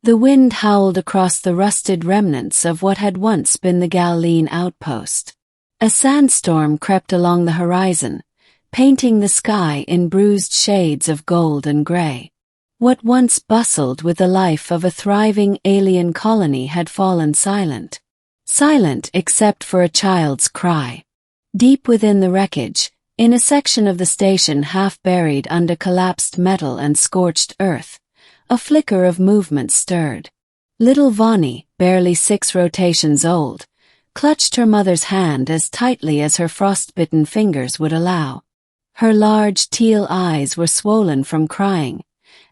The wind howled across the rusted remnants of what had once been the Galactic outpost. A sandstorm crept along the horizon, painting the sky in bruised shades of gold and gray. What once bustled with the life of a thriving alien colony had fallen silent. Silent except for a child's cry. Deep within the wreckage, in a section of the station half buried under collapsed metal and scorched earth, a flicker of movement stirred. Little Vani, barely 6 rotations old, clutched her mother's hand as tightly as her frostbitten fingers would allow. Her large teal eyes were swollen from crying,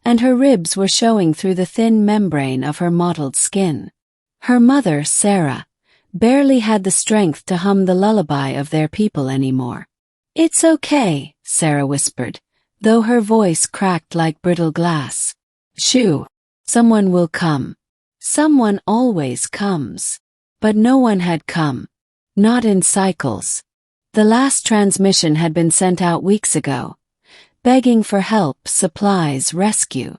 and her ribs were showing through the thin membrane of her mottled skin. Her mother, Sera, barely had the strength to hum the lullaby of their people anymore. "It's okay," Sera whispered, though her voice cracked like brittle glass. "Shoo! Someone will come. Someone always comes." But no one had come. Not in cycles. The last transmission had been sent out weeks ago, begging for help, supplies, rescue.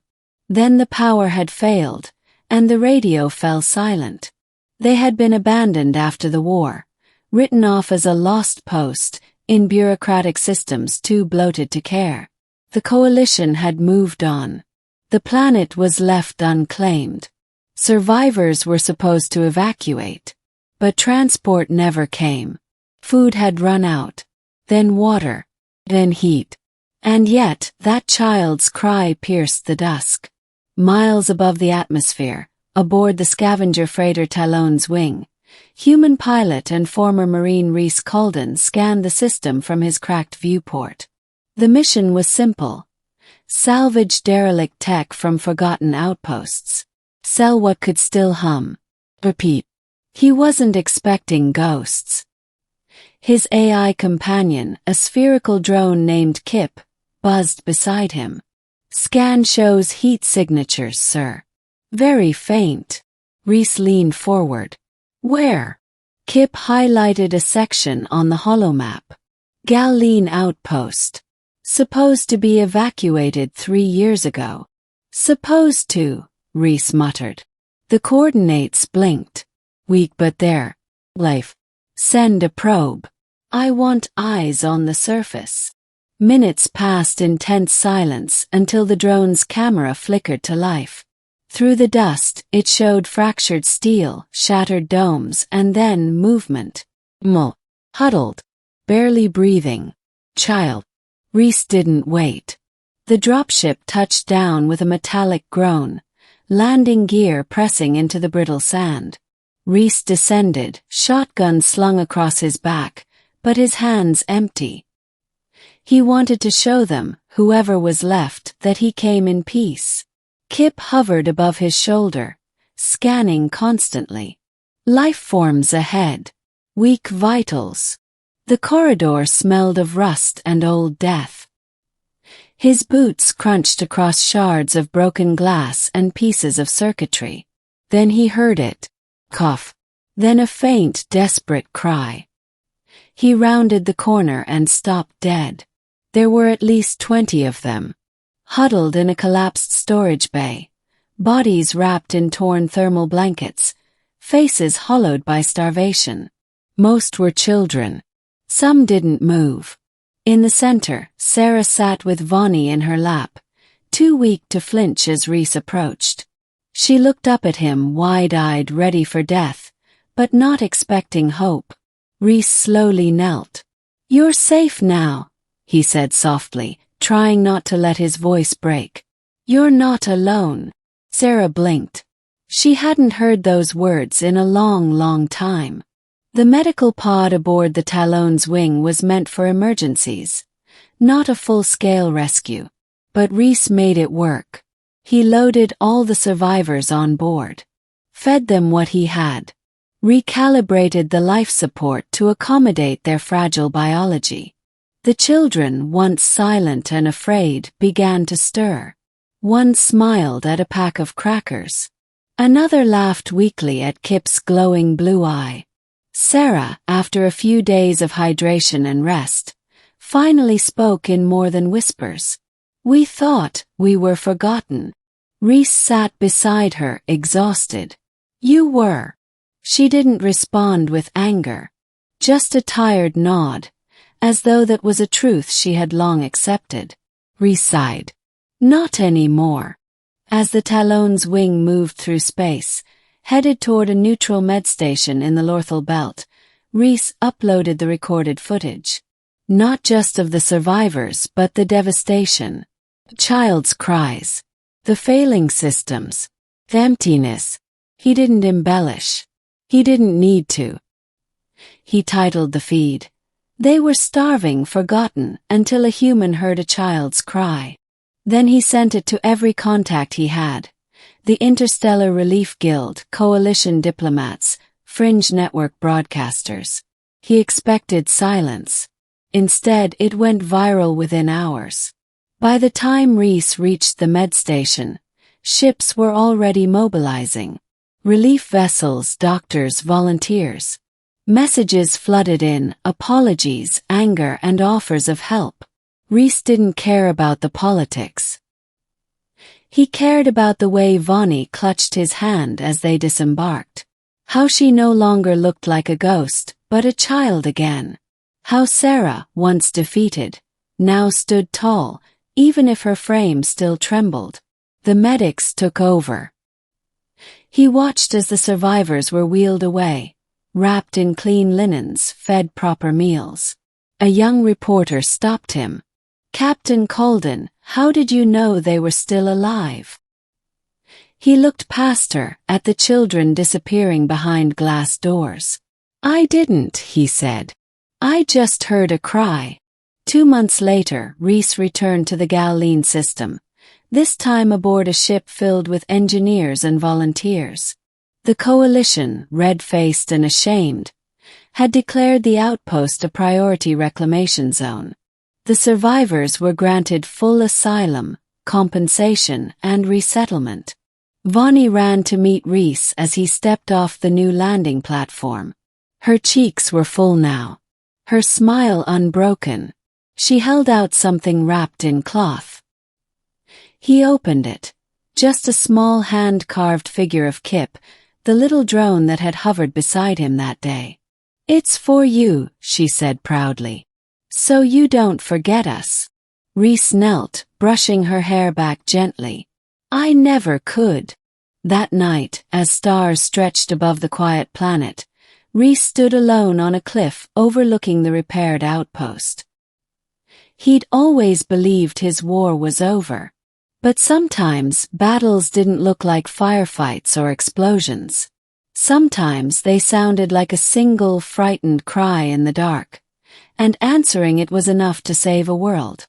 Then the power had failed, and the radio fell silent. They had been abandoned after the war, written off as a lost post in bureaucratic systems too bloated to care. The coalition had moved on. The planet was left unclaimed. Survivors were supposed to evacuate, but transport never came. Food had run out, then water, then heat. And yet, that child's cry pierced the dusk. Miles above the atmosphere, aboard the scavenger freighter Talon's wing, human pilot and former Marine Rhys scanned the system from his cracked viewport. The mission was simple. Salvage derelict tech from forgotten outposts. Sell what could still hum. Repeat. He wasn't expecting ghosts. His AI companion, a spherical drone named Kip, buzzed beside him. "Scan shows heat signatures, sir." "Very faint." Rhys leaned forward. "Where?" Kip highlighted a section on the holomap. "Galactic outpost. Supposed to be evacuated 3 years ago." "Supposed to," Rhys muttered. The coordinates blinked. "Weak but there. Life. Send a probe. I want eyes on the surface." Minutes passed in tense silence until the drone's camera flickered to life. Through the dust, it showed fractured steel, shattered domes, and then movement. Huddled. Barely breathing. Child. Rhys didn't wait. The dropship touched down with a metallic groan, landing gear pressing into the brittle sand. Rhys descended, shotgun slung across his back, but his hands empty. He wanted to show them, whoever was left, that he came in peace. Kip hovered above his shoulder, scanning constantly. Life forms ahead. Weak vitals. The corridor smelled of rust and old death. His boots crunched across shards of broken glass and pieces of circuitry. Then he heard it. Cough. Then a faint, desperate cry. He rounded the corner and stopped dead. There were at least 20 of them, huddled in a collapsed storage bay, bodies wrapped in torn thermal blankets, faces hollowed by starvation. Most were children. Some didn't move. In the center, Sera sat with Vani in her lap, too weak to flinch as Rhys approached. She looked up at him wide-eyed, ready for death, but not expecting hope. Rhys slowly knelt. "You're safe now," he said softly, trying not to let his voice break. "You're not alone." Sera blinked. She hadn't heard those words in a long, long time. The medical pod aboard the Talon's wing was meant for emergencies, not a full-scale rescue. But Rhys made it work. He loaded all the survivors on board, fed them what he had, recalibrated the life support to accommodate their fragile biology. The children, once silent and afraid, began to stir. One smiled at a pack of crackers. Another laughed weakly at Kip's glowing blue eye. Sera, after a few days of hydration and rest, finally spoke in more than whispers. "We thought we were forgotten." Rhys sat beside her, exhausted. You were. She didn't respond with anger. Just a tired nod, as though that was a truth she had long accepted. Rhys sighed. Not anymore. As the Talon's wing moved through space, headed toward a neutral med station in the Lorthal Belt, Rhys uploaded the recorded footage. Not just of the survivors but the devastation. The child's cries. The failing systems. The emptiness. He didn't embellish. He didn't need to. He titled the feed, "They were starving, forgotten, until a human heard a child's cry." Then he sent it to every contact he had. The Interstellar Relief Guild, coalition diplomats, fringe network broadcasters. He expected silence. Instead, it went viral within hours. By the time Rhys reached the med station, ships were already mobilizing. Relief vessels, doctors, volunteers. Messages flooded in, apologies, anger, and offers of help. Rhys didn't care about the politics. He cared about the way Vani clutched his hand as they disembarked. How she no longer looked like a ghost, but a child again. How Sera, once defeated, now stood tall, even if her frame still trembled. The medics took over. He watched as the survivors were wheeled away, wrapped in clean linens, fed proper meals. A young reporter stopped him. "Captain Colden, how did you know they were still alive?" He looked past her, at the children disappearing behind glass doors. "I didn't," he said. "I just heard a cry." 2 months later, Rhys returned to the Galactic system, this time aboard a ship filled with engineers and volunteers. The coalition, red-faced and ashamed, had declared the outpost a priority reclamation zone. The survivors were granted full asylum, compensation, and resettlement. Vani ran to meet Rhys as he stepped off the new landing platform. Her cheeks were full now, her smile unbroken. She held out something wrapped in cloth. He opened it. Just a small hand-carved figure of Kip, the little drone that had hovered beside him that day. "It's for you," she said proudly. "So you don't forget us." Rhys knelt, brushing her hair back gently. "I never could." That night, as stars stretched above the quiet planet, Rhys stood alone on a cliff overlooking the repaired outpost. He'd always believed his war was over. But sometimes battles didn't look like firefights or explosions. Sometimes they sounded like a single frightened cry in the dark, and answering it was enough to save a world.